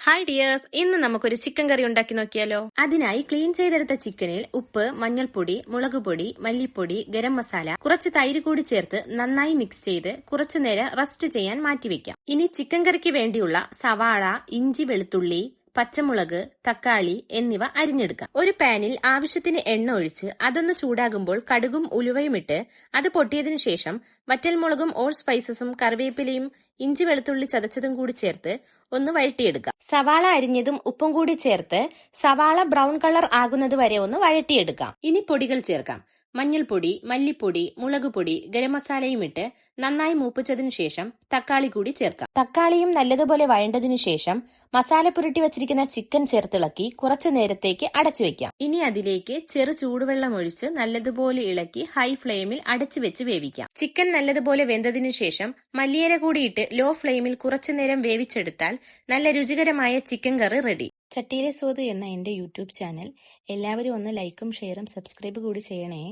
Hi dears, ഇന്ന് നമുക്കൊരു chicken കറി ഉണ്ടാക്കി നോക്കിയാലോ. അതിനായി ക്ലീൻ ചെയ്തെടുത്ത ചിക്കനിൽ ഉപ്പ്, മഞ്ഞൾപ്പൊടി, മുളകുപൊടി, മല്ലിപ്പൊടി, ഗരം മസാല, കുറച്ച് തൈര് കൂടി ചേർത്ത് നന്നായി മിക്സ് ചെയ്ത് കുറച്ചു നേരം റസ്റ്റ് ചെയ്യാൻ മാറ്റിവെക്കാം. ഇനി ചിക്കൻ കറിക്ക് വേണ്ടിയുള്ള സവാള, ഇഞ്ചി, വെളുത്തുള്ളി, പച്ചമുളക്, തക്കാളി എന്നിവ അരിഞ്ഞെടുക്കാം. ഒരു പാനിൽ ആവശ്യത്തിന് എണ്ണ ഒഴിച്ച് അതൊന്ന് ചൂടാകുമ്പോൾ കടുകും ഉലുവയും ഇട്ട് അത് പൊട്ടിയതിനു ശേഷം വറ്റൽമുളകും ഓൾ സ്പൈസസും കറിവേപ്പിലയും ഇഞ്ചി വെളുത്തുള്ളി ചതച്ചതും കൂടി ചേർത്ത് ഒന്ന് വഴറ്റിയെടുക്കാം. സവാള അരിഞ്ഞതും ഉപ്പും കൂടി ചേർത്ത് സവാള ബ്രൗൺ കളർ ആകുന്നത് വരെ ഒന്ന് വഴറ്റിയെടുക്കാം. ഇനി പൊടികൾ ചേർക്കാം. മഞ്ഞൾപ്പൊടി, മല്ലിപ്പൊടി, മുളകുപൊടി, ഗരം മസാലയും ഇട്ട് നന്നായി മൂപ്പിച്ചതിനു ശേഷം തക്കാളി കൂടി ചേർക്കാം. തക്കാളിയും നല്ലതുപോലെ വഴണ്ടതിനു ശേഷം മസാല പുരട്ടി വച്ചിരിക്കുന്ന ചിക്കൻ ചേർത്തിളക്കി കുറച്ചു നേരത്തേക്ക് അടച്ചു വെക്കാം. ഇനി അതിലേക്ക് ചെറു ചൂടുവെള്ളം ഒഴിച്ച് നല്ലതുപോലെ ഇളക്കി ഹൈ ഫ്ലെയിമിൽ അടച്ചു വെച്ച് വേവിക്കാം. ചിക്കൻ നല്ലതുപോലെ വെന്തതിനു ശേഷം മല്ലിയില കൂടിയിട്ട് ലോ ഫ്ലെയിമിൽ കുറച്ചു നേരം വേവിച്ചെടുത്താൽ നല്ല രുചികരമായ ചിക്കൻ കറി റെഡി. ചട്ടിയിലെ സ്വാദ് എന്ന എന്റെ യൂട്യൂബ് ചാനൽ എല്ലാവരും ഒന്ന് ലൈക്കും ഷെയറും സബ്സ്ക്രൈബ് കൂടി ചെയ്യണേ.